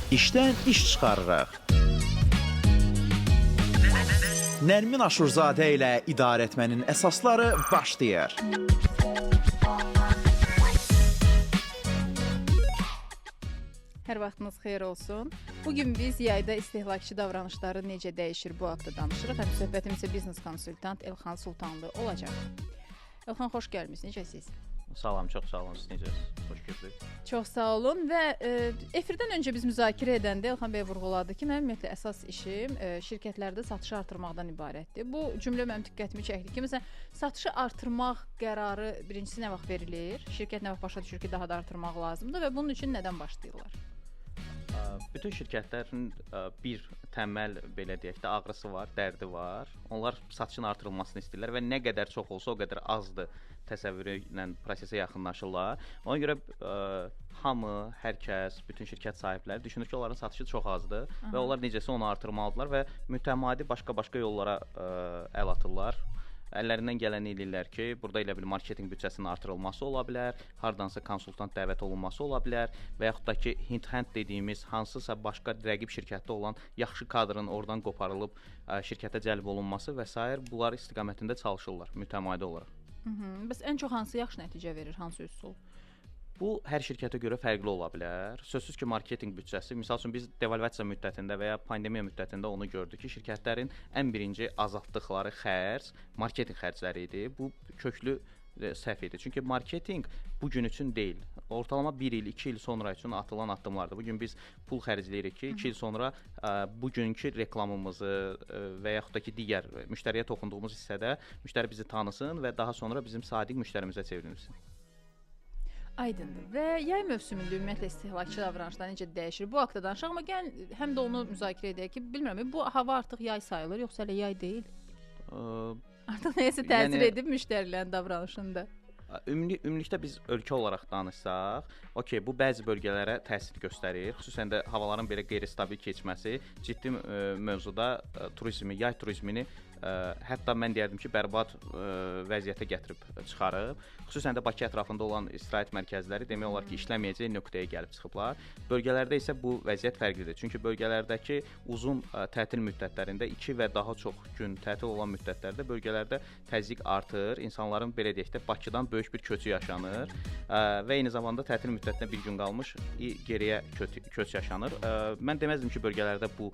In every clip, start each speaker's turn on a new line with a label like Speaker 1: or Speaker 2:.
Speaker 1: İşdən iş çıxarırıq. Nərmin Aşurzadə ilə idarə etmənin əsasları başlayır.
Speaker 2: Hər vaxtınız xeyir olsun. Bugün biz yayda istehlakçı davranışları necə dəyişir bu haqda danışırıq. Həm söhbətim isə biznes konsultant Elxan Sultanlı olacaq. Elxan, xoş gəlmisiniz. Necəsiniz?
Speaker 3: Salam, çox sağ olun. Siz necəsiniz? Xoş gördük.
Speaker 2: Çox sağ olun və efirdən öncə biz müzakirə edəndə Elxan bəy vurğuladı ki, mənim ümumiyyətlə əsas işim şirkətlərdə satışı artırmaqdan ibarətdir. Bu cümlə mənim diqqətimi çəkdi ki, məsələn, satışı artırmaq qərarı birincisi nə vaxt verilir? Şirkət nə vaxt başa düşür ki, daha da artırmaq lazımdır və bunun üçün nədən başlayırlar?
Speaker 3: Bütün şirkətlərin bir təməl, belə deyək də, ağrısı var, dərdi var. Onlar satışın artırılmasını istəyirlər və nə qədər çox olsa o qədər azdır təsəvvürü ilə prosesə yaxınlaşırlar. Ona görə hamı, hər kəs, bütün şirkət sahibləri düşünür ki, onların satışı çox azdır və onlar necəsə onu artırmalıdırlar və mütəmadi başqa başqa yollara əl atırlar. Əllərindən gələni eləyirlər ki, burada elə bil marketinq büdcəsinin artırılması ola bilər, hardansa konsultant dəvət olunması ola bilər və yaxud da ki, hint-hənd dediyimiz hansısa başqa rəqib şirkətdə olan yaxşı kadrın oradan qoparılıb şirkətə cəlb olunması və s. bunlar istiqamətində çalışırlar mütəmadi olaraq.
Speaker 2: Bəs ən çox hansı yaxşı nəticə verir, hansı üsul?
Speaker 3: Bu, hər şirkətə görə fərqli ola bilər. Sözsüz ki, marketinq büdcəsi, misal üçün biz devalvasiya müddətində və ya pandemiya müddətində onu gördük ki, şirkətlərin ən birinci azaltdıqları xərc marketinq xərcləri idi. Bu köklü səhv idi. Çünki marketinq bu gün üçün deyil. Ortalama 1 il, 2 il sonra üçün atılan addımlardır. Bugün biz pul xərcləyirik ki, 2 il sonra bugünkü reklamımızı və yaxud da ki, digər müştəriyə toxunduğumuz hissədə müştəri bizi tanısın və daha sonra bizim sadiq müştərimizə çevrilsin.
Speaker 2: Aydındır. Və yay mövsümündə ümumiyyətlə istehlakçı davranışlar necə dəyişir? Bu haqda danışaq, amma gəlin həm də onu müzakirə edək ki, bilmirəm, bu hava artıq yay sayılır, yoxsa elə yay deyil? Artıq nəyəsə təsir edib müştərilərin davranışında?
Speaker 3: Ümumilikdə biz ölkə olaraq danışsaq, bu bəzi bölgələrə təsir göstərir. Xüsusən də havaların belə qeyri-stabil keçməsi ciddi mövzuda yay turizmini hətta mən deyərdim ki, bərbad vəziyyətə gətirib çıxarıb. Xüsusən də Bakı ətrafında olan istirahət mərkəzləri demək olar ki, işləməyəcək nöqtəyə gəlib çıxıblar. Bölgələrdə isə bu vəziyyət fərqlidir. Çünki bölgələrdəki uzun tətil müddətlərində 2 və daha çox gün tətil olan müddətlərdə bölgələrdə təzyiq artır. İnsanların belə deyək də Bakıdan böyük bir köçü yaşanır və eyni zamanda tətil müddətinə bir gün qalmış geriyə köç yaşanır. Mən deməzdim ki, bölgələrdə bu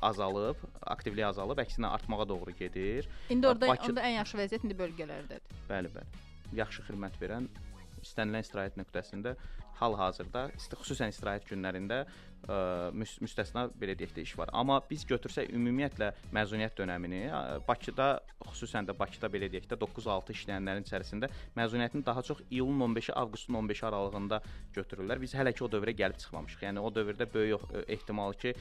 Speaker 3: azalıb, aktivlik azalıb, əksinə artmağa doğru gedir.
Speaker 2: İndi onda ən yaxşı vəziyyət indi bölgələrdədir.
Speaker 3: Bəli. Yaxşı xidmət verən istənilən istirahət nöqtəsində hal-hazırda, xüsusən istirahət günlərində müstəsna belə deyək də iş var. Amma biz götürsək ümumiyyətlə məzuniyyət dönəmini Bakıda, xüsusən də Bakıda belə deyək də 9-6 işləyənlərin içərisində məzuniyyətini daha çox iyulun 15-i, avqustun 15-i aralığında götürürlər. Biz hələ ki o dövrə gəlib çıxmamışıq. Yəni o dövrdə böyük ehtimal ki,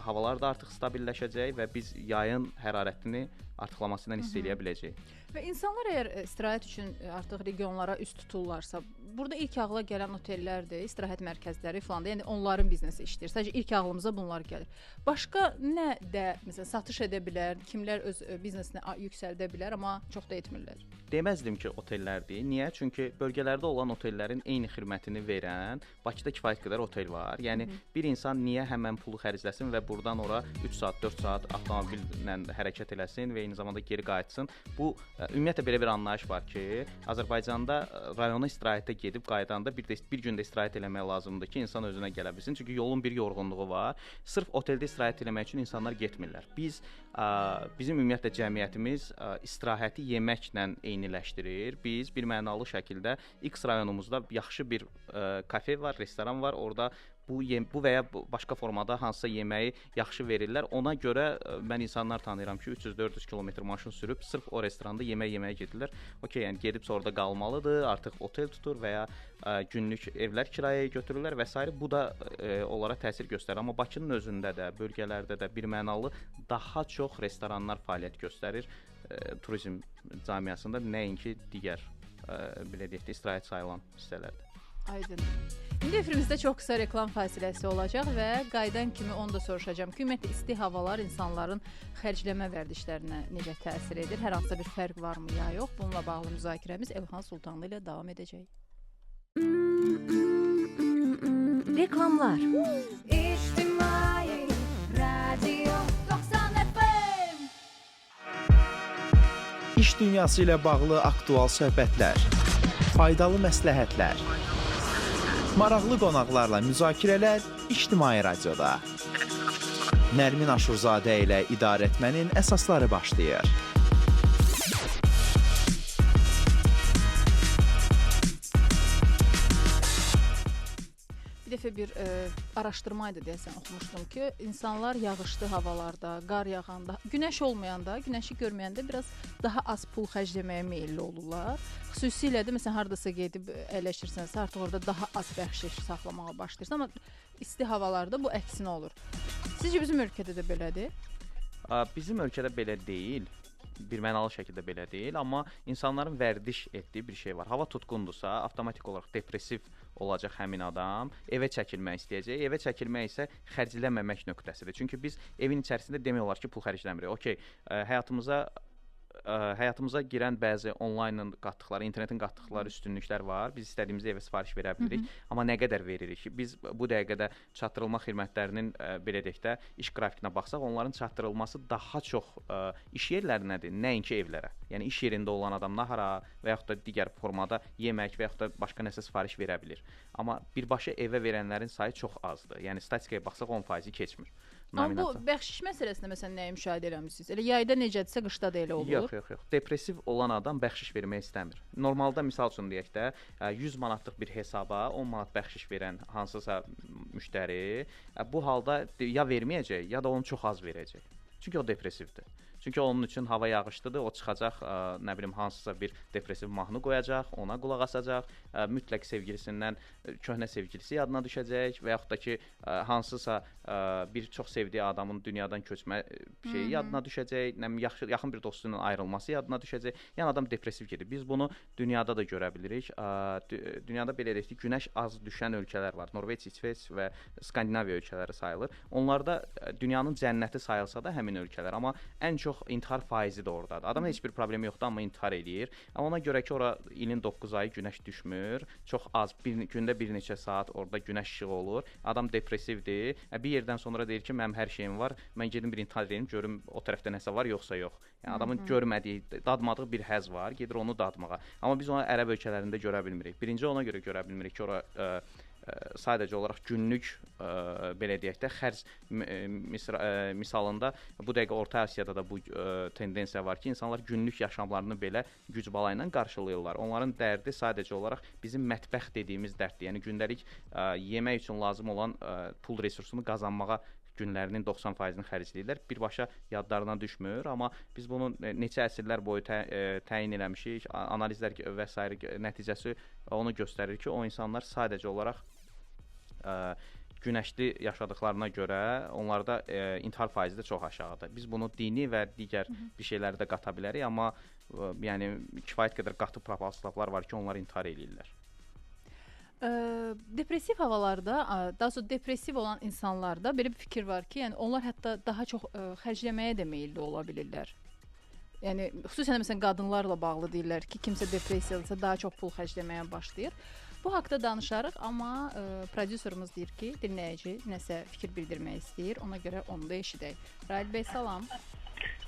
Speaker 3: havalar da artıq stabilləşəcək və biz yayın hərarətini artıqlamasından hiss eləyə biləcəyik.
Speaker 2: Və insanlar əgər istirahət üçün artıq regionlara üst tuturlarsa, burada ilk ağla gələn otellərdir, istirahət mərkəzləri falan da, yəni onların biznesi işləyir. Sadəcə ilk ağlımıza bunlar gəlir. Başqa nə də məsələn satış edə bilər, kimlər öz biznesini yüksəldə bilər, amma çox da etmirlər.
Speaker 3: Deməzdim ki, otellərdir. Niyə? Çünki bölgələrdə olan otellərin eyni xidmətini verən Bakıda kifayət qədər otel var. Yəni bir insan niyə həmən pulu xərcləsin və burdan ora 3 saat, 4 saat avtomobillə hərəkət eləsin və eyni zamanda geri qayıtsın. Bu ümumiyyətlə belə bir anlayış var ki, Azərbaycanda rayona istirahətə gedib qayıdanda bir gündə istirahət eləmək lazımdır ki, insan özünə gələ bilsin. Çünki yolun bir yorğunluğu var. Sırf oteldə istirahət eləmək üçün insanlar getmirlər. Bizim ümumiyyətlə cəmiyyətimiz istirahəti yeməklə eyniləşdirir. Biz bir mənalı şəkildə X rayonumuzda yaxşı bir kafe var, restoran var. Orada bu və ya başqa formada hansısa yeməyi yaxşı verirlər. Ona görə mən insanlar tanıyıram ki, 300-400 kilometr maşın sürüb sırf o restoranda yeməyə gedirlər. Yəni gedib orada qalmalıdır, artıq otel tutur və ya günlük evlər kirayəyə götürürlər və s. Bu da onlara təsir göstərir. Amma Bakının özündə də, bölgələrdə də birmənalı daha çox restoranlar fəaliyyət göstərir turizm cəmiyyətində, nəinki digər belə deyək də istirahət sayılan hissələrdə.
Speaker 2: Aydın. İndi efirimizdə çox qısa reklam fasiləsi olacaq və qaydan kimi onu da soruşacağam ki, ümumiyyətlə isti havalar insanların xərcləmə vərdişlərinə necə təsir edir? Hər hansısa bir fərq varmı ya yox? Bununla bağlı müzakirəmiz Elxan Sultanlı ilə davam edəcək.
Speaker 4: Reklamlar.
Speaker 5: İş
Speaker 1: İş dünyası ilə bağlı aktual söhbətlər, faydalı məsləhətlər, maraqlı qonaqlarla müzakirələr İctimai Radioda. Nərmin Aşurzadə ilə idarəetmənin əsasları başlayır.
Speaker 2: Bir dəfə bir araşdırmaydı deyəsən oxumuşdum ki, insanlar yağışlı havalarda, qar yağanda, günəş olmayanda, günəşi görməyəndə biraz daha az pul xərcləməyə meylli olurlar. Xüsusilə də məsələn hardasa gedib əyləşirsənsə, artıq orada daha az bəxşiş saxlamağa başlayırsan, amma isti havalarda bu əksinə olur. Sizcə bizim ölkədə də belədir?
Speaker 3: Bizim ölkədə belə deyil. Birmənalı şəkildə belə deyil, amma insanların vərdiş etdiyi bir şey var. Hava tutqundursa, avtomatik olaraq depressiv olacaq həmin adam, evə çəkilmək istəyəcək. Evə çəkilmək isə xərcləməmək nöqtəsidir. Çünki biz evin içərisində demək olar ki, pul xərcləmirik. Okay, həyatımıza girən bəzi onlaynın qatdıqları, internetin qatdıqları üstünlüklər var. Biz istədiyimizdə evə sifariş verə bilirik. Amma nə qədər veririk? Biz bu dəqiqədə çatdırılma xidmətlərinin belə deyək də iş qrafikinə baxsaq, onların çatdırılması daha çox iş yerlərinədir, nəinki evlərə. Yəni iş yerində olan adam nahara və yaxud da digər formada yemək və yaxud da başqa nəsə sifariş verə bilir. Amma birbaşa evə verənlərin sayı çox azdır. Yəni statistikaya baxsaq 10% keçmir.
Speaker 2: Amma bu bəxşiş məsələsində məsələn nəyi müşahidə eləmisiniz? Elə yayda necədirsə, qışda da elə olur?
Speaker 3: Yox. Depressiv olan adam bəxşiş vermək istəmir. Normalda misal üçün deyək də 100 manatlıq bir hesaba 10 manat bəxşiş verən hansısa müştəri bu halda ya verməyəcək, ya da onu çox az verəcək. Çünki o depressivdir. Çünki onun üçün hava yağışlıdır, o çıxacaq, nə bilim, hansısa bir depressiv mahnı qoyacaq, ona qulaq asacaq, mütləq sevgilisindən köhnə sevgilisi yadına düşəcək və yaxud da ki, hansısa bir çox sevdiyi adamın dünyadan köçmə şeyi yadına düşəcək, yaxın bir dostunun ayrılması yadına düşəcək. Yəni adam depressiv gedir. Biz bunu dünyada da görə bilirik. Dünyada belə deyək ki, günəş az düşən ölkələr var. Norveç, İsveç və Skandinaviya ölkələri sayılır. Onlarda dünyanın cənnəti sayılsa da həmin ölkələr, amma ən çox intihar faizi də oradadır. Adamın heç bir problemi yoxdur, amma intihar eləyir. Ona görə ki, ora ilin 9 ayı günəş düşmür. Çox az, gündə bir neçə saat orada günəş işığı olur. Adam depressivdir. Bir yerdən sonra deyir ki, mənim hər şeyim var. Mən gedim bir intihar edeyim, görüm o tərəfdə nəsə var, yoxsa yox. Yəni adamın görmədiyi, dadmadığı bir həzz var, gedir onu dadmağa. Amma biz onu ərəb ölkələrində görə bilmirik. Birinci ona görə görə bilmirik ki, ora sadəcə olaraq günlük belə deyək də xərc misalında bu dəqiqə Orta Asiyada da bu tendensiya var ki, insanlar günlük yaşamlarını belə güc bala ilə qarşılayırlar. Onların dərdi sadəcə olaraq bizim mətbəx dediyimiz dərddir. Yəni gündəlik yemək üçün lazım olan pul resursunu qazanmağa günlərinin 90%-ni xərcləyirlər. Birbaşa yadlarına düşmür, amma biz bunu neçə əsrlər boyu təyin eləmişik. Analizlər və s. nəticəsi onu göstərir ki, o insanlar sadəcə olaraq günəşli yaşadıqlarına görə onlarda intihar faizi də çox aşağıdır. Biz bunu dini və digər bir şeyləri də qata bilərik, amma yəni kifayət qədər qatı propagandlar var ki, onlar intihar eləyirlər.
Speaker 2: Depressiv havalarda, daha sonra depressiv olan insanlarda belə bir fikir var ki, yəni onlar hətta daha çox xərcləməyə də meylli ola bilirlər. Yəni xüsusən məsələn qadınlarla bağlı deyirlər ki, kimsə depressiyadırsa daha çox pul xərcləməyə başlayır. Bu haqqda danışarıq, amma prodüserimiz deyir ki, dinləyici nəsə fikir bildirmək istəyir, ona görə onu da eşidək. Rail bəy, salam.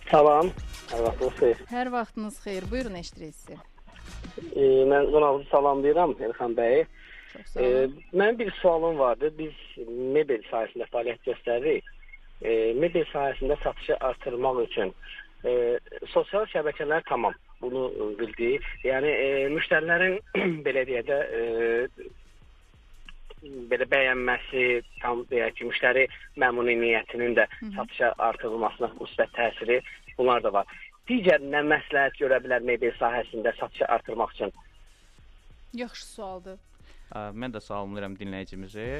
Speaker 4: Salam, hər vaxtınız xeyir.
Speaker 2: Hər vaxtınız xeyir, buyurun eşidirik sizi.
Speaker 4: Mən qonağınızı salamlayıram, Elxan bəy.
Speaker 2: Çox sağ olun.
Speaker 4: Mənim bir sualım vardı. Biz mebel sahəsində fəaliyyət göstəririk. Mebel sahəsində satışı artırmaq üçün sosial şəbəkələr tamam, bunu bildik. Yəni müştərilərin belə deyək də belə bəyənməsi, tam deyək ki, müştəri məmnuniyyətinin də satışa artırılmasına müsbət təsiri bunlar da var. Digər nə məsləhət görə bilər mebel sahəsində satışı artırmaq üçün?
Speaker 2: Yaxşı sualdır.
Speaker 3: Mən də salamlayıram dinləyicimizi.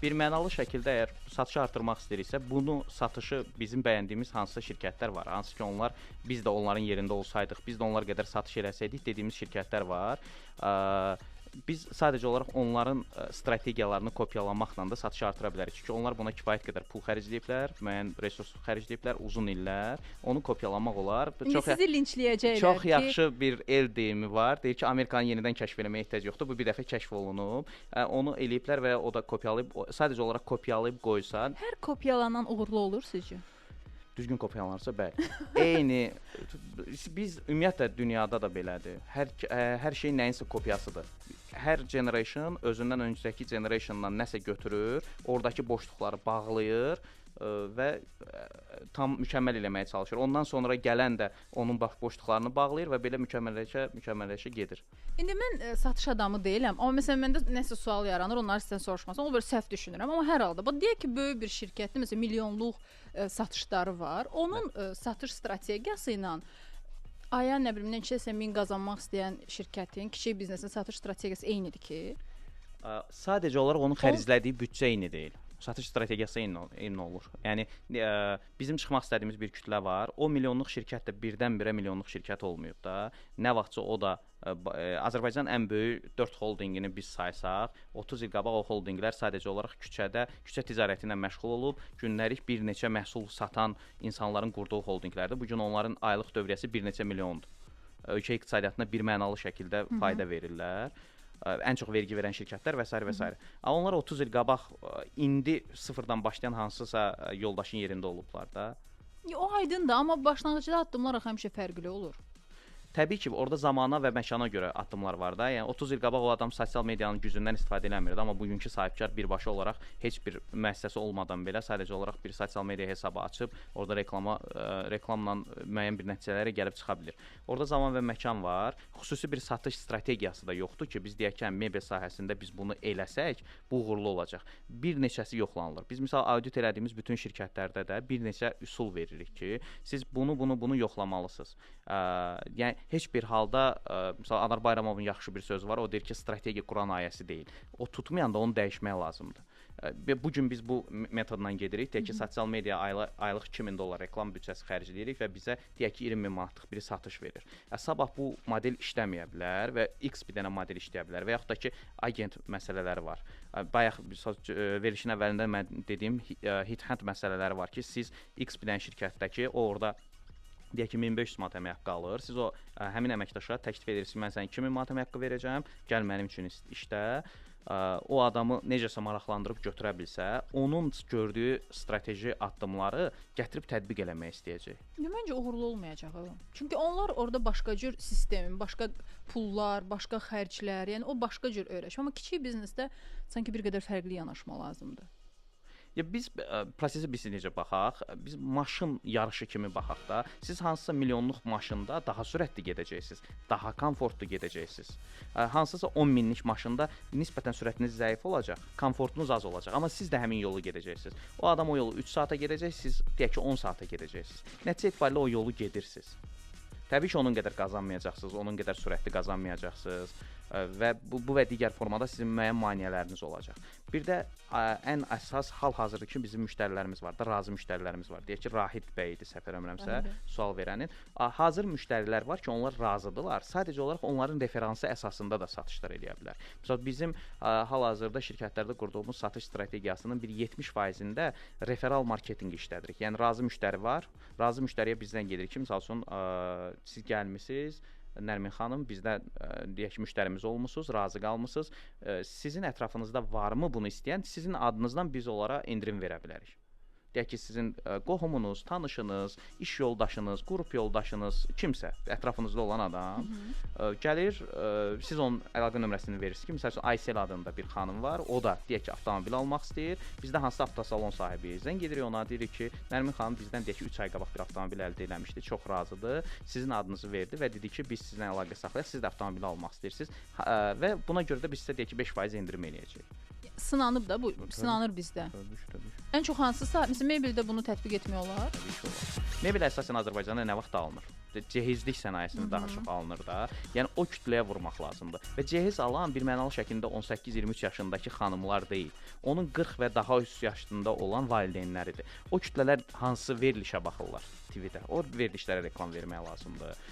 Speaker 3: Birmənalı şəkildə əgər satışı artırmaq istəyiriksə, bunu satışı bizim bəyəndiyimiz hansısa şirkətlər var. Hansı ki, onlar biz də onların yerində olsaydıq, biz də onlar qədər satış eləsəydik dediyimiz şirkətlər var. Biz sadəcə olaraq onların strategiyalarını kopyalamaqla da satışı artıra bilərik. Çünki onlar buna kifayət qədər pul xərcləyiblər, müəyyən resurs xərcləyiblər uzun illər. Onu kopyalamaq olar.
Speaker 2: İndi sizi linçləyəcəklər ki,
Speaker 3: çox yaxşı bir el deyimi var. Deyir ki, Amerikanı yenidən kəşf eləməyə ehtiyac yoxdur. Bu bir dəfə kəşf olunub. Onu eləyiblər və o da kopyalayıb, sadəcə olaraq kopyalayıb qoysa.
Speaker 2: Hər kopyalanan uğurlu olur sizcə?
Speaker 3: Düzgün kopyalanırsa bəli. Eyni biz ümumiyyətlə dünyada da belədir. Hər şey nəyinsə kopyasıdır. Hər generation özündən öncəki generationdan nəsə götürür, oradakı boşluqları bağlayır və tam mükəmməl eləməyə çalışır. Ondan sonra gələn də onun boşluqlarını bağlayır və belə mükəmməlləşə gedir.
Speaker 2: İndi mən satış adamı deyiləm, amma məsələn məndə nəsə sual yaranır, onları sizdən soruşmasam, o belə səhv düşünürəm, amma hər halda deyək ki, böyük bir şirkətdə məsələn milyonluq satışları var. Onun satış strategiyası ilə aya nə bilim neçəsə min qazanmaq istəyən şirkətin, kiçik biznesin satış strategiyası eynidir ki?
Speaker 3: Sadəcə olaraq onun xərclədiyi büdcə eyni deyil. Satış strategiyası eyni olur. Yəni bizim çıxmaq istədiyimiz bir kütlə var. O milyonluq şirkət də birdən-birə milyonluq şirkət olmayıb da. Nə vaxtsa o da Azərbaycan ən böyük 4 holdinqini biz saysaq, 30 il qabaq o holdinqlər sadəcə olaraq küçə ticarəti ilə məşğul olub, gündəlik bir neçə məhsul satan insanların qurduğu holdinqlərdir. Bu gün onların aylıq dövriyyəsi bir neçə milyondur. Ölkə iqtisadiyyatına birmənalı şəkildə fayda verirlər. Ən çox vergi verən şirkətlər və s. və s. Onlar 30 il qabaq indi sıfırdan başlayan hansısa yoldaşın yerində olublar da.
Speaker 2: O aydındır, amma başlanğıcda addımlar həmişə fərqli olur.
Speaker 3: Təbii ki, orada zamana və məkana görə addımlar var da. Yəni 30 il qabaq o adam sosial medianın gücündən istifadə eləmirdi, amma bugünkü sahibkar birbaşa olaraq heç bir müəssisəsi olmadan belə sadəcə olaraq bir sosial media hesabı açıb, orada reklamla müəyyən bir nəticələrə gəlib çıxa bilir. Orada zaman və məkan var. Xüsusi bir satış strategiyası da yoxdur ki, biz deyək ki, mebel sahəsində biz bunu eləsək, bu uğurlu olacaq. Bir neçəsi yoxlanılır. Biz misal audit elədiyimiz bütün şirkətlərdə də bir neçə üsul veririk ki, siz bunu yoxlamalısınız. Yəni heç bir halda məsələn Anar Bayramovun yaxşı bir sözü var. O deyir ki, strategiya Quran ayəsi deyil. O tutmayanda onu dəyişmək lazımdır. Bu gün biz bu metodla gedirik. Deyək ki, sosial media aylıq $2000 reklam büdcəsi xərcləyirik və bizə deyək ki, 20.000 manatlıq bir satış verir. Sabah bu model işləməyə bilər və X bir dənə model işləyə bilər və yaxud da ki, agent məsələləri var. Bayaq verilişin əvvəlində mən dediyim hit-hunt məsələləri var ki, siz X bir dənə şirkətdəki orada deyək ki, 1500 manat əmək haqqı alır. Siz o həmin əməkdaşa təklif edirsiniz, mən sənə 2000 manat əmək haqqı verəcəm, gəl mənim üçün işlə. O adamı necəsə maraqlandırıb götürə bilsə, onun gördüyü strateji addımları gətirib tətbiq eləmək istəyəcək.
Speaker 2: Məncə uğurlu olmayacaq o. Çünki onlar orada başqa cür sistem, başqa pullar, başqa xərclər, yəni o başqa cür öyrəşir. Amma kiçik biznesdə sanki bir qədər fərqli yanaşma lazımdır.
Speaker 3: Ya biz prosesə necə baxaq? Biz maşın yarışı kimi baxaq da. Siz hansısa milyonluq maşında daha sürətli gedəcəksiniz, daha komfortlu gedəcəksiniz. Hansısa 10 minlik maşında nisbətən sürətiniz zəif olacaq, komfortunuz az olacaq, amma siz də həmin yolu gedəcəksiniz. O adam o yolu 3 saata gedəcək, siz deyək ki 10 saata gedəcəksiniz. Nəticə etibarilə o yolu gedirsiniz. Təbii ki, onun qədər qazanmayacaqsınız, onun qədər sürətli qazanmayacaqsınız və bu və digər formada sizin müəyyən maneələriniz olacaq. Bir də ən əsas hal-hazırda ki, bizim müştərilərimiz var da, razı müştərilərimiz var. Deyək ki, Rahid bəy idi, səhv eləmirəmsə, sual verənin. Hazır müştərilər var ki, onlar razıdırlar. Sadəcə olaraq onların referansı əsasında da satışlar eləyə bilər. Məsələn, bizim hal-hazırda şirkətlərdə qurduğumuz satış strategiyasının bir 70%-də referal marketinq işlədirik. Yəni razı müştəri var, razı müştəriyə bizdən gedir ki, məsəl üçün siz gəlmisiniz, Nərmin xanım, bizdə deyək ki, müştərimiz olmusunuz, razı qalmısınız. Sizin ətrafınızda varmı bunu istəyən? Sizin adınızdan biz onlara endirim verə bilərik. Deyək ki, sizin qohumunuz, tanışınız, iş yoldaşınız, qrup yoldaşınız, kimsə, ətrafınızda olan adam gəlir, siz onun əlaqə nömrəsini verirsiniz ki, məsəl üçün Aysel adında bir xanım var, o da deyək ki, avtomobil almaq istəyir. Bizdə hansısa avtosalon sahibiyiz. Zəng gedirik ona, deyirik ki, Nərmin xanım bizdən deyək ki, 3 ay qabaq bir avtomobil əldə eləmişdi, çox razıdır. Sizin adınızı verdi və dedi ki, biz sizinlə əlaqə saxlayaq, siz də avtomobil almaq istəyirsiniz və buna görə də biz sizə deyək ki, 5% endirim eləyəcəyik.
Speaker 2: Sınanıb da bu, sınanır bizdə.
Speaker 3: Təbii.
Speaker 2: Ən çox hansısa, məsələn, mebeldə bunu tətbiq etmək olar?
Speaker 3: Təbii ki, olar. Mebel əsasən Azərbaycanda nə vaxt alınır? Cehizlik sənayesində daha çox alınır da. Yəni o kütləyə vurmaq lazımdır. Və cehiz alan bir mənalı şəkildə 18-23 yaşındakı xanımlar deyil. Onun 40 və daha üst yaşında olan valideynləridir. O kütlələr hansı verilişə baxırlar TV-də. O verilişlərə reklam vermək lazımdır.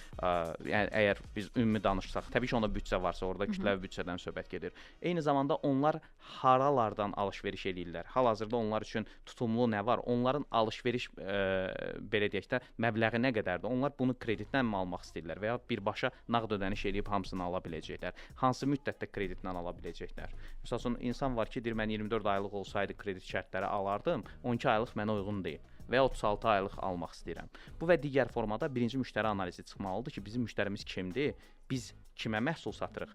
Speaker 3: Yəni əgər biz ümumi danışsaq, təbii ki, onda büdcə varsa, orada kütləvi büdcədən söhbət gedir. Eyni zamanda onlar haralardan alış-veriş eləyirlər. Hal-hazırda onlar üçün tutumlu nə var? Onların alış-veriş belə deyək də məbləği nə qədərdir? Onlar bunu kreditlə mi almaq istəyirlər və ya birbaşa nağd ödəniş eləyib hamısını ala biləcəklər? Hansı müddətdə kreditlə ala biləcəklər? Məsələn, insan var ki, deyir mən 24 aylıq olsaydı kredit şərtləri alardım, 12 aylıq mənə uyğun deyil. və ya 36 aylıq almaq istəyirəm. Bu və digər formada birinci müştəri analizi çıxmalıdır ki, bizim müştərimiz kimdir? Biz kimə məhsul satırıq?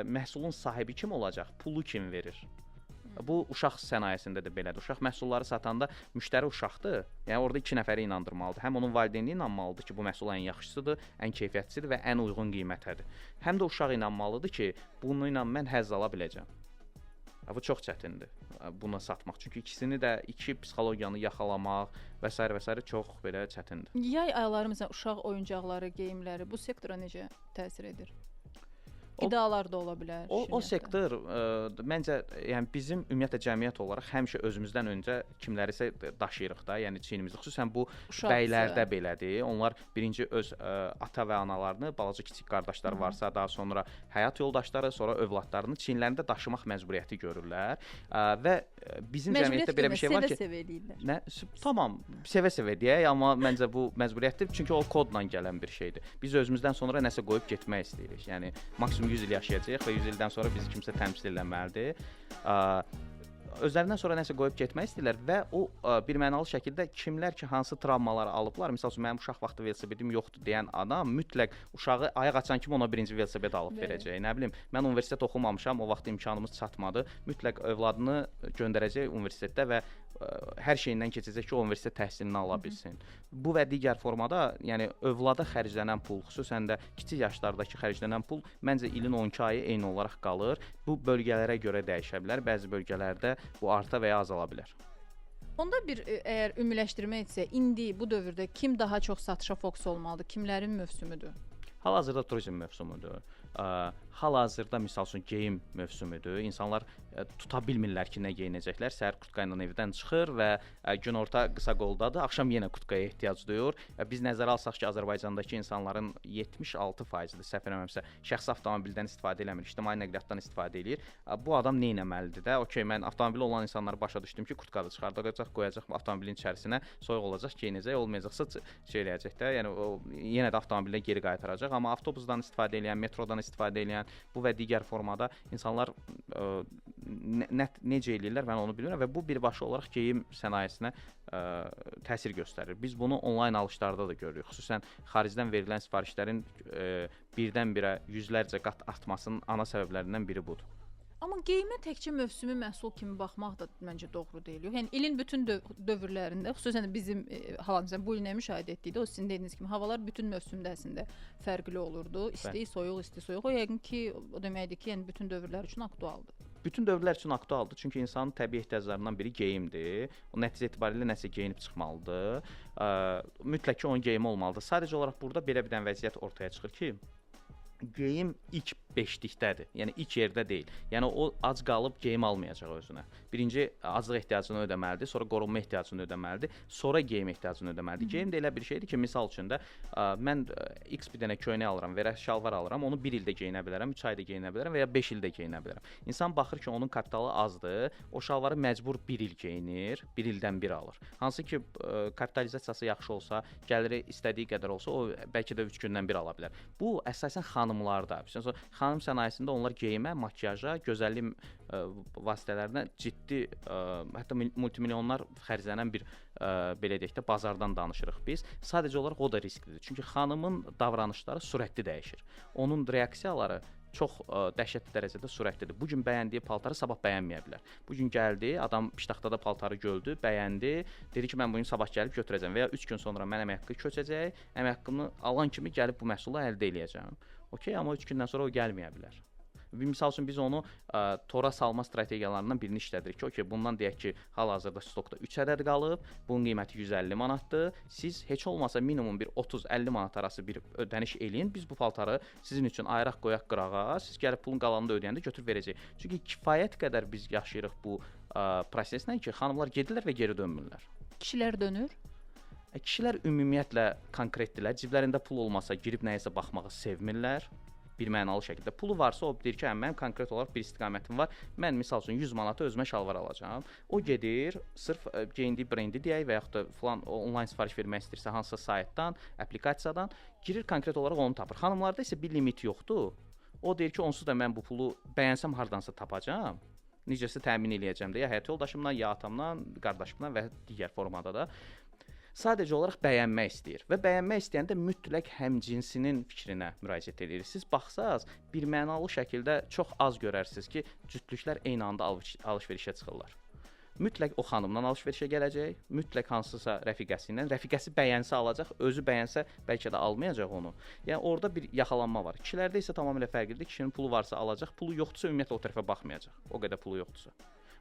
Speaker 3: Məhsulun sahibi kim olacaq? Pulu kim verir? Bu uşaq sənayesində də belədir. Uşaq məhsulları satanda müştəri uşaqdır. Yəni orada 2 nəfəri inandırmalıdır. Həm onun valideyni inanmalıdır ki, bu məhsul ən yaxşısıdır, ən keyfiyyətlisidir və ən uyğun qiymətədir. Həm də uşaq inanmalıdır ki, bununla mən həzz ala biləcəm. Bu çox çətindir buna satmaq. Çünki ikisini də psixologiyanı yaxalamaq və s. çox belə çətindir.
Speaker 2: Yay ayları məsələn uşaq oyuncaqları, geyimləri bu sektora necə təsir edir? Qidalar da ola bilər.
Speaker 3: O sektor məncə yəni bizim ümumiyyətlə cəmiyyət olaraq həmişə özümüzdən öncə kimlərisə daşıyırıq da, yəni çiynimizdə. Xüsusən bu bəylərdə belədir. Onlar birinci öz ata və analarını, balaca kiçik qardaşları varsa, daha sonra həyat yoldaşları, sonra övladlarını çiynlərində daşımaq məcburiyyəti görürlər. Və bizim cəmiyyətdə belə bir şey var ki,
Speaker 2: sevə-sevə eləyirlər.
Speaker 3: Nə? Tamam, sevə-sevə deyək, amma məncə bu məcburiyyətdir, çünki o kodla gələn bir şeydir. Biz özümüzdən sonra nəsə qoyub getmək istəyirik. Yəni maksimum 100 il yaşayacağıq və 100 ildən sonra bizi kimsə təmsil etməlidir. Özlərindən sonra nəsə qoyub getmək istəyirlər və o birmənalı şəkildə kimlər ki, hansı travmaları alıblar, məsəl üçün mənim uşaq vaxtı velosipedim yoxdur deyən adam mütləq uşağı ayaq açan kimi ona birinci velosiped alıb verəcək. Nə bilim, mən universitet oxumamışam, o vaxt imkanımız çatmadı. Mütləq övladını göndərəcək universitetdə və hər şeyindən keçəcək ki, o universitet təhsilini ala bilsin. Bu və digər formada, yəni övlada xərclənən pul, xüsusən də kiçik yaşlardakı xərclənən pul məncə ilin 12 ayı eyni olaraq qalır. Bu bölgələrə görə dəyişə bilər. Bəzi bölgələrdə bu arta və ya azala bilər.
Speaker 2: Onda bir əgər ümumiləşdirmə etsə, indi bu dövrdə kim daha çox satışa fokus olmalıdır? Kimlərin mövsümüdür?
Speaker 3: Hal-hazırda turizm mövsümüdür. Hal-hazırda misal üçün geyim mövsümüdür. İnsanlar tuta bilmirlər ki, nə geyinəcəklər. Səhər kurtka ilə evdən çıxır və günorta qısa qoldadır. Axşam yenə kurtkaya ehtiyac duyur. Biz nəzərə alsaq ki, Azərbaycandakı insanların 76%-dir, səhv eləmirəmsə, şəxsi avtomobildən istifadə eləmir, ictimai nəqliyyatdan istifadə eləyir. Bu adam nə etməlidir də? Okay, mən avtomobili olan insanları başa düşdüm ki, kurtkadı çıxardacaq, qoyacaq avtomobilin içərisinə, soyuq olacaq, geyinəcək, olmayacaqsa şey eləyəcək də. Yəni o yenə də avtomobilə geri qaytaracaq, amma avtobusdan istifadə edən, metrodan istifadə edən bu və digər formada insanlar necə eləyirlər, mən onu bilmirəm və bu birbaşa olaraq geyim sənayesinə təsir göstərir. Biz bunu onlayn alışlarda da görürük. Xüsusən xaricdən verilən sifarişlərin birdən-birə yüzlərcə qat artmasının ana səbəblərindən biri budur.
Speaker 2: Amma geyimə təkcə mövsümi məhsul kimi baxmaq da məncə doğru deyil. Yəni ilin bütün dövrlərində, xüsusən də bizim hal-hazırda bu il nə müşahidə etdikdə, o sizin dediyiniz kimi havalar bütün mövsümdə əslində fərqli olurdu. İsti, soyuq, isti, soyuq. O yəqin ki, o deməkdir ki, yəni bütün dövrlər üçün aktualdır.
Speaker 3: Bütün dövrlər üçün aktualdır, çünki insanın təbii ehtiyaclarından biri geyimdir. O nəticə etibarilə nəsə geyinib çıxmalıdır. Mütləq ki, onun geyimi olmalıdır. Sadəcə olaraq burada belə bir dənə vəziyyət ortaya çıxır ki, geyim ilk beşlikdədir. Yəni ilk yerdə deyil. Yəni o ac qalıb geyim almayacaq özünə. Birinci aclıq ehtiyacını ödəməlidir, sonra qorunma ehtiyacını ödəməlidir, sonra geyim ehtiyacını ödəməlidir. Geyim də elə bir şeydir ki, misal üçün də mən X bir dənə köynək alıram və ya şalvar alıram, onu 1 ildə geyinə bilərəm, 3 ayda geyinə bilərəm və ya 5 ildə geyinə bilərəm. İnsan baxır ki, onun kapitalı azdır, o şalvarı məcbur 1 il geyinir, 1 ildən 1 alır. Hansı ki, kapitalizasiyası yaxşı olsa, gəliri istədiyi qədər olsa, o bəlkə də 3 gündən 1 ala bilər. Bu əsasən xanımlarda. Xanım sənayesində onlar geyimə, makyaja, gözəllik vasitələrinə ciddi, hətta multimilyonlar xərclənən bir belə deyək də bazardan danışırıq biz. Sadəcə olaraq o da risklidir. Çünki xanımın davranışları sürətli dəyişir. Onun reaksiyaları çox dəhşətli dərəcədə sürətlidir. Bu gün bəyəndiyi paltarı sabah bəyənməyə bilər. Bu gün gəldi, adam piştaxtada paltarı gördü, bəyəndi, dedi ki, mən bu gün sabah gəlib götürəcəm və ya 3 gün sonra mən əmək haqqı köçəcək, əmək haqqımı alan kimi gəlib bu məhsulu əldə edəcəm. Okay, amma 3 gündən sonra o gəlməyə bilər. Misal üçün biz onu tora salma strategiyalarından birini işlədirik ki, okay, bundan deyək ki, hal-hazırda stokda 3 ədəd qalıb, bunun qiyməti 150 manatdır. Siz heç olmasa minimum bir 30-50 manat arası bir ödəniş eləyin. Biz bu paltarı sizin üçün ayıraq qoyaq qırağa, siz gəlib pulun qalanını da ödəyəndə götürüb verəcəyik. Çünki kifayət qədər biz yaşayırıq bu proseslə ki, xanımlar gedirlər və geri dönmürlər.
Speaker 2: Kişilər dönür?
Speaker 3: Kişilər ümumiyyətlə konkretdirlər. Ciblərində pul olmasa girib nəyisə baxmağı sevmirlər. Bir mənalı şəkildə. Pulu varsa o deyir ki, mənim konkret olaraq bir istiqamətim var. Mən misal üçün 100 manata özümə şalvar alacağam. O gedir, sırf geyindiyi brendi deyək və yaxud da falan onlayn sifariş vermək istəyirsə hansısa saytdan, aplikasiyadan girir, konkret olaraq onu tapır. Xanımlarda isə bir limit yoxdur. O deyir ki, onsuz da mən bu pulu bəyənsəm hardansa tapacağam. Necəsə təmin eləyəcəm də, ya həyat yoldaşımdan, ya atamdan, qardaşımdan və digər formada da. sadəcə olaraq bəyənmək istəyir və bəyənmək istəyəndə mütləq həmcinsinin fikrinə müraciət edir. Siz baxsaz, birmənalı şəkildə çox az görərsiniz ki, cütlüklər eyni anda alış-verişə çıxırlar. Mütləq o xanımdan alış-verişə gələcək, mütləq hansısa rəfiqəsi ilə, rəfiqəsi bəyənsə alacaq, özü bəyənsə bəlkə də almayacaq onu. Yəni orada bir yaxalanma var. Kişilərdə isə tamamilə fərqlidir. Kişinin pulu varsa alacaq, pulu yoxdursa ümumiyyətlə o tərəfə baxmayacaq. O qədər pulu yoxdursa.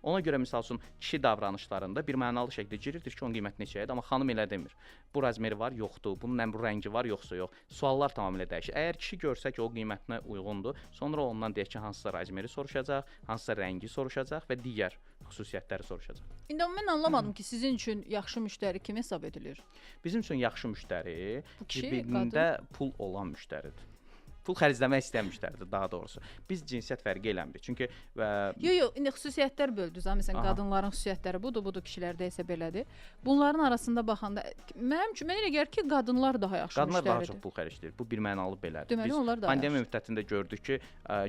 Speaker 3: Ona görə misal üçün kişi davranışlarında bir mənalı şəkildə girirdir ki, onun qiyməti neçədir, amma xanım elə demir. Bu razmeri var, yoxdur. Bunun nə bu rəngi var, yoxsa yox. Suallar tamamilə dəyişir. Əgər kişi görsə ki, o qiymətinə uyğundur, sonra ondan deyək ki, hansısa razmeri soruşacaq, hansısa rəngi soruşacaq və digər xüsusiyyətləri soruşacaq.
Speaker 2: İndi mən anlamadım ki, sizin üçün yaxşı müştəri kim hesab edilir?
Speaker 3: Bizim üçün yaxşı müştəri
Speaker 2: Bu kişi,
Speaker 3: cibində pul olan müştəridir. Pul xərcləmək istəyən müştəridir daha doğrusu. Biz cinsiyyət fərqi eləmirik. Çünki
Speaker 2: Yox, indi xüsusiyyətlər böldünüz. Məsələn, qadınların xüsusiyyətləri budur, kişilərdə isə belədir. Bunların arasında baxanda mən elə gəlir ki, qadınlar daha yaxşı
Speaker 3: qadınlar
Speaker 2: müştəridir.
Speaker 3: daha çox pul xərcləyir. Bu birmənalı belədir.
Speaker 2: Deməli, onlar daha
Speaker 3: pandemiya müddətində gördük ki,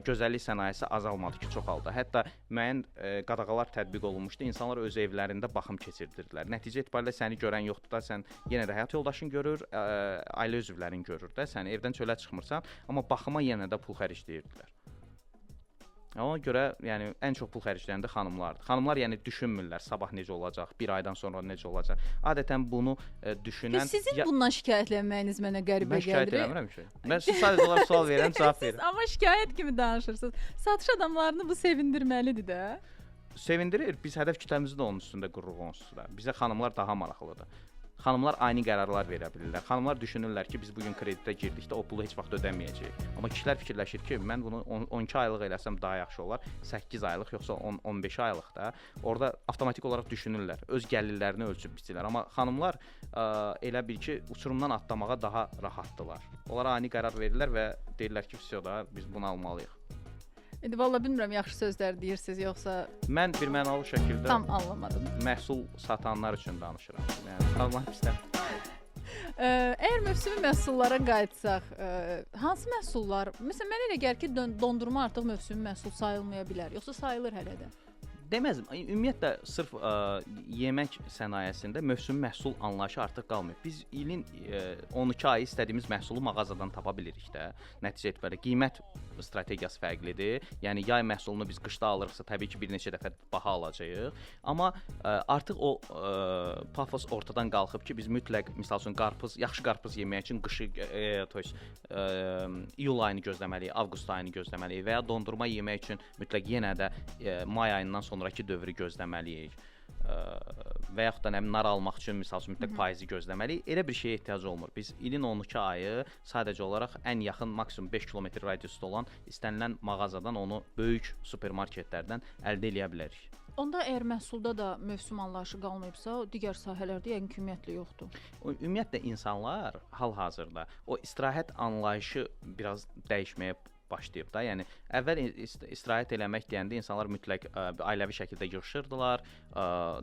Speaker 3: gözəllik sənayesi azalmadı ki, çoxaldı. Hətta müəyyən qadağalar tətbiq olunmuşdu. İnsanlar öz evlərində baxım keçirdirdilər. Nəticə etibarilə səni görən yoxdur da, sən yenə də həyat yoldaşın görür, ailə üzvlərin görür də, sən evdən çölə çıxmırsan, amma baxıma yenə də pul xərcləyirdilər. Ona görə, yəni ən çox pul xərcləyəndə xanımlardır. Xanımlar yəni düşünmürlər sabah necə olacaq, bir aydan sonra necə olacaq. Adətən bunu düşünən
Speaker 2: Sizin bundan şikayətlənməyiniz mənə qəribə
Speaker 3: mən şikayət
Speaker 2: gəlir.
Speaker 3: eləmirəm ki. Mən siz sadəcə olaraq sual verirəm, cavab verirəm.
Speaker 2: Amma şikayət kimi danışırsınız. Satış adamlarını bu sevindirməlidir də.
Speaker 3: Sevindirir. Biz hədəf kütləmizi də onun üstündə qururuq onsuz da. Bizə xanımlar daha maraqlıdır. Xanımlar ani qərarlar verə bilirlər. Xanımlar düşünürlər ki, biz bu gün kreditə girdikdə o pulu heç vaxt ödəməyəcəyik. Amma kişilər fikirləşir ki, mən bunu 12 aylıq eləsəm daha yaxşı olar, 8 aylıq yoxsa 10-15 aylıq da. Orada avtomatik olaraq düşünürlər. Öz gəlirlərini ölçüb biçirlər. Amma xanımlar elə bil ki, uçurumdan atlamağa daha rahatdılar. Onlar ani qərar verirlər və deyirlər ki, "Vəsə da biz bunu almalıyıq."
Speaker 2: İndi valla bilmirəm yaxşı sözlər deyirsiniz yoxsa
Speaker 3: Mən birmənalı şəkildə
Speaker 2: tam anlamadım.
Speaker 3: məhsul satanlar üçün danışıram. Yəni xanımlar bizdən
Speaker 2: Əgər mövsümi məhsullara qayıtsaq, hansı məhsullar? Məsələn, mən elə gəlir ki, dondurma artıq mövsümi məhsul sayılmaya bilər, yoxsa sayılır hələ də?
Speaker 3: deməzdim. Ümumiyyətlə sırf yemək sənayesində mövsümi məhsul anlayışı artıq qalmır. Biz ilin 12 ayı istədiyimiz məhsulu mağazadan tapa bilirik də. Nəticə etibarilə qiymət strategiyası fərqlidir. Yəni yay məhsulunu biz qışda alırıqsa təbii ki, bir neçə dəfə baha alacağıq. Amma artıq o pafos ortadan qalxıb ki, biz mütləq məsəl üçün yaxşı qarpız yemək üçün qışı iyul ayını gözləməliyik, avqust ayını gözləməliyik və ya dondurma yemək üçün mütləq yenə də may ayından sonrakı dövrü gözləməliyik. Və yaxud da nar almaq üçün misal üçün mütləq payızı gözləməliyik. Elə bir şeyə ehtiyac olmur. Biz ilin 12 ayı sadəcə olaraq ən yaxın maksimum 5 kilometr radiusda olan istənilən mağazadan onu böyük supermarketlərdən əldə edə bilərik.
Speaker 2: Onda əgər məhsulda da mövsüm anlayışı qalmayıbsa, digər sahələrdə yəqin ki, ümumiyyətlə yoxdur.
Speaker 3: Ümumiyyətlə insanlar hal-hazırda o istirahət anlayışı biraz dəyişməyə başlayıb da. Yəni əvvəl istirahət eləmək deyəndə insanlar mütləq ailəvi şəkildə yığışırdılar,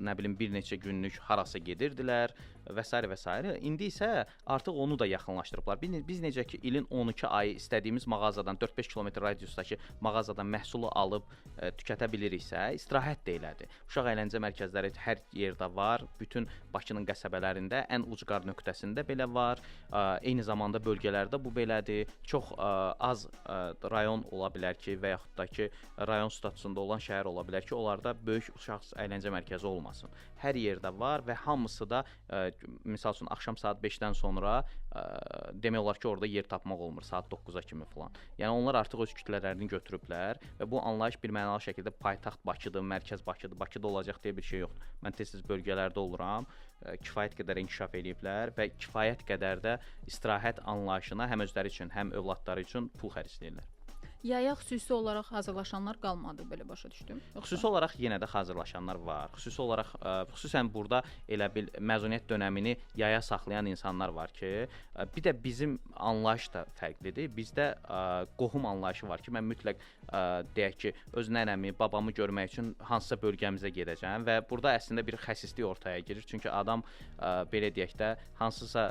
Speaker 3: nə bilim bir neçə günlük harasa gedirdilər və s. və s. İndi isə artıq onu da yaxınlaşdırıblar. Biz necə ki ilin 12 ayı istədiyimiz mağazadan 4-5 kilometr radiusdakı mağazadan məhsulu alıb tükətə biliriksə, istirahət də elədir. Uşaq əyləncə mərkəzləri hər yerdə var. Bütün Bakının qəsəbələrində ən ucqar nöqtəsində belə var. Eyni zamanda bölgələrdə bu belədir. Çox az rayon ola bilər ki, və yaxud da ki, rayon statusunda olan şəhər ola bilər ki, onlarda böyük uşaq əyləncə mərkəzi olmasın. Hər yerdə var və hamısı da misal üçün axşam saat 5-dən sonra demək olar ki, orada yer tapmaq olmur saat 9-a kimi falan. Yəni onlar artıq öz kütlələrini götürüblər və bu anlayış bir mənalı şəkildə paytaxt Bakıdır, mərkəz Bakıdır, Bakıda olacaq deyə bir şey yoxdur. Mən tez-tez bölgələrdə oluram, kifayət qədər inkişaf ediblər və kifayət qədər də istirahət anlayışına həm özləri üçün, həm övladları üçün pul xərcləyirlər.
Speaker 2: Yaya xüsusi olaraq hazırlaşanlar qalmadı, belə başa düşdüm.
Speaker 3: Xüsusi olaraq yenə də hazırlaşanlar var. Xüsusi olaraq xüsusən burada elə bil məzuniyyət dönəmini yaya saxlayan insanlar var ki, bir də bizim anlayış da fərqlidir. Bizdə qohum anlayışı var ki, mən mütləq deyək ki, öz nənəmi, babamı görmək üçün hansısa bölgəmizə gedəcəm və burada əslində bir xəsislik ortaya girir. Çünki adam belə deyək də hansısa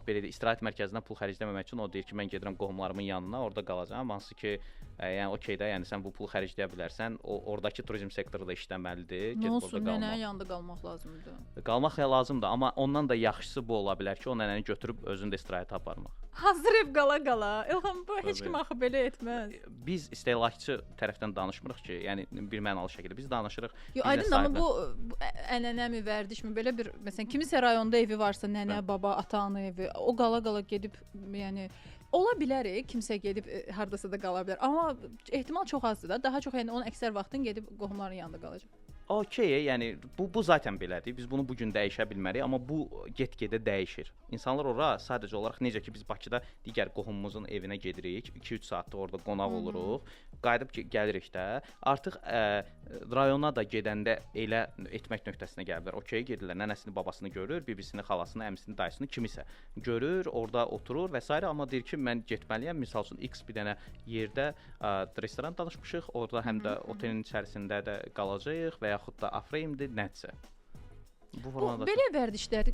Speaker 3: belə istirahət mərkəzindən pul xərcləməmək üçün o deyir ki, mən gedirəm qohumlarımın yanına, orada qalacağam, hansı ki ki, yəni okey də, yəni sən bu pulu xərcləyə bilərsən, oradakı turizm sektoru da işləməlidir.
Speaker 2: Nə olsun, nənənin yanında qalmaq lazımdır.
Speaker 3: Qalmaq lazımdır, amma ondan da yaxşısı bu ola bilər ki, o nənəni götürüb özünü də istirahətə aparmaq.
Speaker 2: Hazır ev qala. İlham, bu heç kim axı belə etməz.
Speaker 3: Biz istehlakçı tərəfdən danışmırıq ki, yəni bir mənalı şəkildə biz danışırıq.
Speaker 2: Yo, aydın, amma bu ənənəmi, vərdişmi, belə bir, məsələn, kimisə rayonda evi varsa, nənə, baba, ata-ana evi, o qala gedib, yəni ola bilər, kimsə gedib hardasa da qala bilər. Amma ehtimal çox azdır da. Daha çox, yəni onun əksər vaxtın gedib qohumların yanında qalacaq.
Speaker 3: Okey, yəni bu zaten belədir. Biz bunu bu gün dəyişə bilmərik, amma bu get-gedə dəyişir. İnsanlar ora sadəcə olaraq necə ki biz Bakıda digər qohumumuzun evinə gedirik, 2-3 saatda orada qonaq oluruq, qayıdıb gəlirik də. Artıq rayona da gedəndə elə etmək nöqtəsinə gəliblər. Okey, gedirlər, nənəsini, babasını görür, bibisini, xalasını, əmisini, dayısını, kimisə görür, orada oturur və s. amma deyir ki, mən getməliyəm. Məsəl üçün X bir dənə yerdə restoran danışmışıq, orada həm də otelin içərisində də qalacağıq və yaxud da Afreyimdir, nəsə. Bu
Speaker 2: belə vərdişlər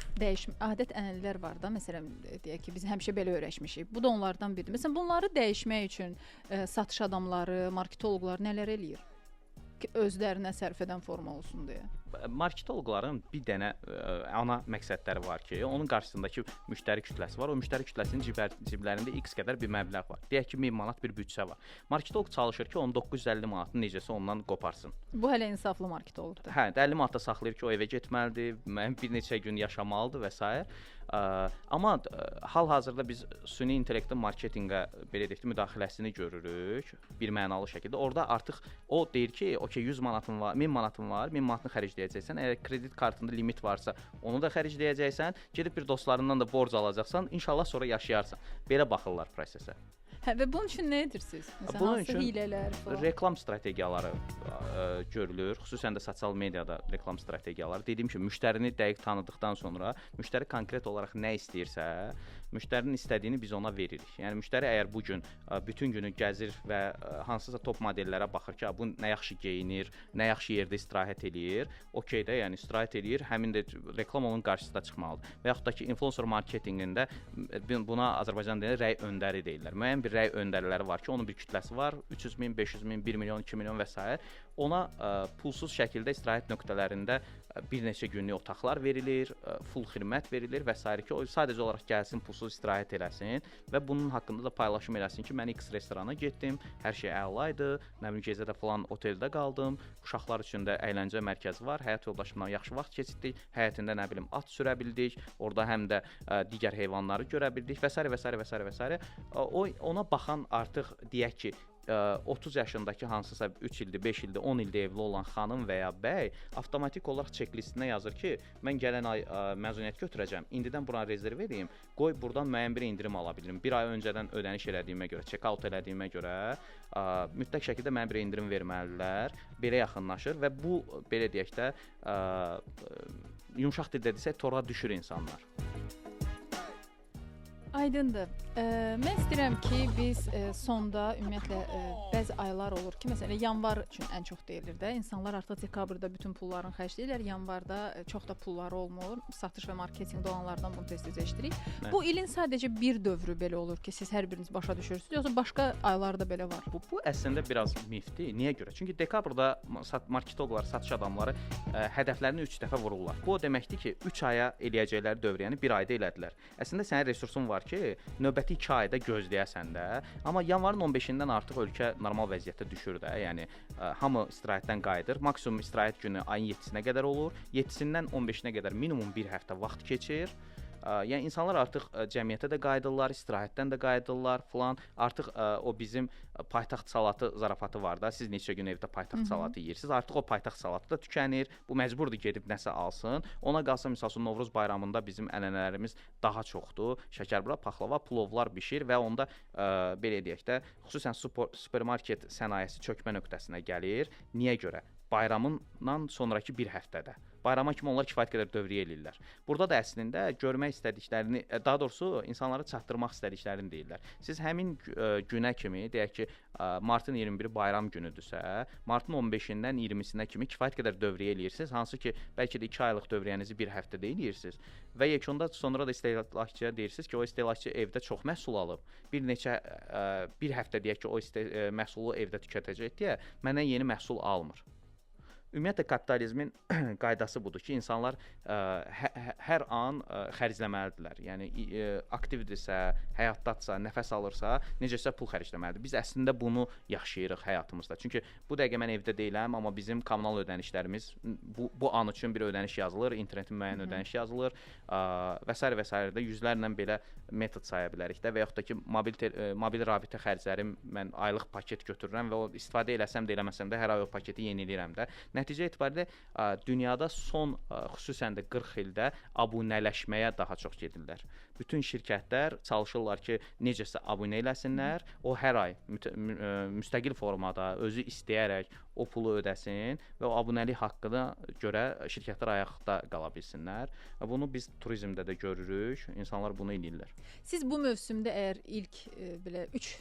Speaker 2: adət-ənənələr var da. Məsələn, deyək ki, biz həmişə belə öyrəşmişik. Bu da onlardan biridir. Məsələn, bunları dəyişmək üçün satış adamları, marketoloqlar nələr eləyir ki, özlərinə sərf edən forma olsun deyə?
Speaker 3: Marketoloqların bir dənə ana məqsədləri var ki, onun qarşısındakı müştəri kütləsi var. O müştəri kütləsinin ciblərində X qədər bir məbləğ var. Deyək ki, 1000 manat bir büdcə var. Marketoloq çalışır ki, onun 950 manatını necəsə ondan qoparsın.
Speaker 2: Bu hələ insaflı marketoloqdur.
Speaker 3: Hə, 50 manata saxlayır ki, o evə getməlidir, bir neçə gün yaşamalıdır və s. Amma hal-hazırda biz süni intellektin marketinqə belə deyək ki, müdaxiləsini görürük bir mənalı şəkildə. Orada artıq o deyir ki, okey 100 manatın var, 1000 manatın var, 1000 manatını xərcləyəcəksən. Əgər kredit kartında limit varsa, onu da xərcləyəcəksən. Gedib bir dostlarından da borc alacaqsan, inşallah sonra yaşayarsan. Belə baxırlar prosesə.
Speaker 2: Hə, və bunun üçün nə edirsiniz? Məsələn,
Speaker 3: bunun
Speaker 2: hansı hilələr falan?
Speaker 3: Reklam strategiyaları görülür. Xüsusən də sosial mediada reklam strategiyaları. Dediyim kimi, müştərini dəqiq tanıdıqdan sonra, müştəri konkret olaraq nə istəyirsə, müştərinin istədiyini biz ona veririk. Yəni müştəri əgər bu gün bütün günü gəzir və hansısa top modellərə baxır ki, bu nə yaxşı geyinir, nə yaxşı yerdə istirahət eləyir, okey də, yəni istirahət eləyir, həmin də reklam onun qarşısına çıxmalıdır. Və yaxud da ki, influencer marketinqində buna Azərbaycan dilində rəy öndəri deyirlər. Müəyyən bir rəy öndəriləri var ki, onun bir kütləsi var, 300 min, 500 min, 1 milyon, 2 milyon və s. Ona pulsuz şəkildə istirahət nöqtələrində bir neçə günlük otaqlar verilir, full xidmət verilir və s. ki, o sadəcə olaraq gəlsin, pulsuz istirahət eləsin və bunun haqqında da paylaşım eləsin ki, mən X restorana getdim, hər şey əla idi, nə bilim gecədə falan oteldə qaldım, uşaqlar üçün də əyləncə mərkəzi var, həyat yoldaşımla yaxşı vaxt keçirdik, həyətində nə bilim at sürə bildik, orada həm də digər heyvanları görə bildik və s. Ona baxan artıq deyək ki, 30 yaşındakı hansısa 3 ildir, 5 ildir, 10 ildir evli olan xanım və ya bəy avtomatik olaraq çeklistinə yazır ki, mən gələn ay məzuniyyət götürəcəm, indidən buna rezerv edeyim, qoy buradan müəyyən bir indirim ala bilirim. Bir ay öncədən ödəniş elədiyimə görə, check-out elədiyimə görə mütləq şəkildə mənə bir indirim verməlilər, belə yaxınlaşır və bu, belə deyək də, yumşaq dildə desək, tora düşür insanlar.
Speaker 2: Aydındır. Mən istəyirəm ki, biz sonda ümumiyyətlə bəzi aylar olur ki, məsələn, yanvar üçün ən çox deyilir də, insanlar artıq dekabrda bütün pullarını xərcləyirlər, yanvarda çox da pulları olmur, satış və marketinqdə olanlardan bunu tez-tez eşidirik. Bu ilin sadəcə bir dövrü belə olur ki, siz hər biriniz başa düşürsünüz, yoxsa başqa aylarda belə var?
Speaker 3: Bu əslində biraz mifdir. Niyə görə? Çünki dekabrda marketoloqlar, satış adamları hədəflərini 3 dəfə vururlar. Bu o deməkdir ki, 3 aya eləyəcəkləri dövriyyəni 1 ayda elədilər. Əslində sənin resursun var ki, növbəti 2 ayda gözləyəsən də. Amma yanvarın 15-dən artıq ölkə normal vəziyyətdə düşür də. Yəni hamı istirahətdən qayıdır. Maksimum istirahət günü ayın 7-sinə qədər olur. 7-sindən 15-nə qədər minimum 1 həftə vaxt keçir. Yəni insanlar artıq cəmiyyətə də qayıdırlar, istirahətdən də qayıdırlar falan. Artıq o bizim paytaxt salatı zarafatı var da. Siz neçə gün evdə paytaxt salatı yeyirsiniz. Artıq o paytaxt salatı da tükənir. Bu məcburdur gedib nəsə alsın. Ona qalsa məsəl üçün Novruz bayramında bizim ənənələrimiz daha çoxdur. Şəkərbura, paxlava, plovlar bişir və onda belə deyək də, xüsusən supermarket sənayesi çökmə nöqtəsinə gəlir. Niyə görə? Bayramından sonrakı bir həftədə. bayrama kimi onlar kifayət qədər dövriyə eləyirlər. Burada da əslində görmək istədiklərini, daha doğrusu insanlara çatdırmaq istədiklərini deyirlər. Siz həmin günə kimi, deyək ki, martın 21-i bayram günüdürsə, martın 15-dən 20-sinə kimi kifayət qədər dövriyə eləyirsiniz, hansı ki, bəlkə də 2 aylıq dövriyyənizi bir həftədə eləyirsiniz və yekunda sonra da istehlakçıya deyirsiniz ki, o istehlakçı evdə çox məhsul alıb, bir həftə deyək ki, o məhsulu evdə tükətəcək deyə mənə yeni məhsul almır. Ümumiyyətlə kapitalizmin qaydası budur ki, insanlar hər an xərcləməlidirlər. Yəni aktivdirsə, həyatdadsa, nəfəs alırsa, necəsə pul xərcləməlidir. Biz əslində bunu yaşayırıq həyatımızda. Çünki bu dəqiqə mən evdə deyiləm, amma bizim kommunal ödənişlərimiz bu an üçün bir ödəniş yazılır, internetin müəyyən ödəniş yazılır və s. və s. də yüzlərlə belə metod saya bilərik də və yaxud da ki, mobil rabitə xərclərim mən aylıq paket götürürəm və o istifadə eləsəm də eləməsəm də hər ay o paketi yeniləyirəm də. Nəticə etibarilə dünyada son xüsusən də 40 ildə abunələşməyə daha çox gedirlər. Bütün şirkətlər çalışırlar ki, necəsə abunə eləsinlər, o hər ay müstəqil formada özü istəyərək o pulu ödəsin və o abunəlik haqqına görə şirkətlər ayaqda qala bilsinlər. Bunu biz turizmdə də görürük, insanlar bunu eləyirlər.
Speaker 2: Siz bu mövsümdə əgər ilk belə 3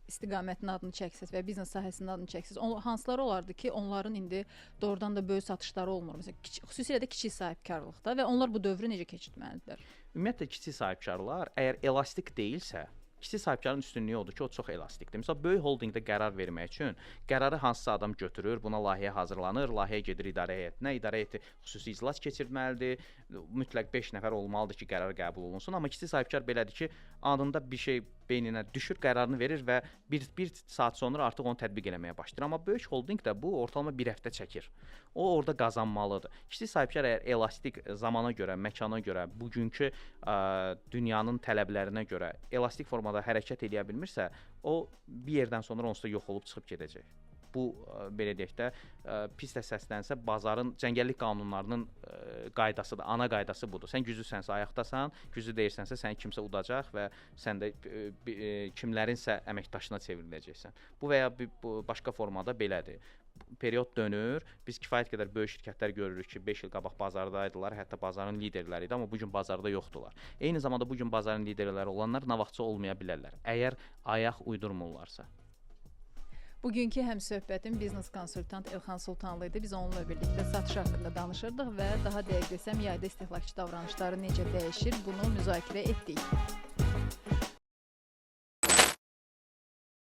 Speaker 2: istiqamətin adını çəksəz və biznes sahəsinin adını çəksəz, hansılar olardı ki, onların indi doğrudan da böyük satışları olmur. Məsələn, xüsusilə də kiçik sahibkarlıqda və onlar bu dövrü necə keçirməlidirlər?
Speaker 3: Ümumiyyətlə kiçik sahibkarlar əgər elastik deyilsə, kiçik sahibkarın üstünlüyü odur ki, o çox elastikdir. Məsələn, böyük holdinqdə qərar vermək üçün qərarı hansısa adam götürür, buna layihə hazırlanır, layihə gedir idarə heyətinə, idarə heyəti xüsusi iclas keçirməlidir, mütləq 5 nəfər olmalıdır ki, qərar qəbul olunsun. Amma kiçik sahibkar belədir ki, anında bir şey beyninə düşür, qərarını verir və bir saat sonra artıq onu tətbiq eləməyə başlayır. Amma böyük holdinq də bu ortalama bir həftə çəkir. O orada qazanmalıdır. Kiçik sahibkar əgər elastik zamana görə, məkana görə, bugünkü dünyanın tələblərinə görə elastik formada hərəkət edə bilmirsə, o bir yerdən sonra onsuz da yox olub çıxıb gedəcək. Bu belə deyək də pis də səslənsə bazarın cəngəllik qanunlarının qaydasıdır. Ana qaydası budur. Sən güclüsənsə ayaqdasan, güclü deyilsənsə səni kimsə udacaq və sən də kimlərinsə əməkdaşına çevriləcəksən. Bu və ya başqa formada belədir. Period dönür. Biz kifayət qədər böyük şirkətlər görürük ki, 5 il qabaq bazardaydılar, hətta bazarın liderləri idi, amma bu gün bazarda yoxdular. Eyni zamanda bu gün bazarın liderləri olanlar nə vaxtsa olmaya bilərlər, əgər ayaq uydurmurlarsa.
Speaker 2: Bugünkü həmsöhbətim biznes konsultant Elxan Sultanlı idi. Biz onunla birlikdə satış haqqında danışırdıq və daha dəqiq desəm, yayda istehlakçı davranışları necə dəyişir, bunu müzakirə etdik.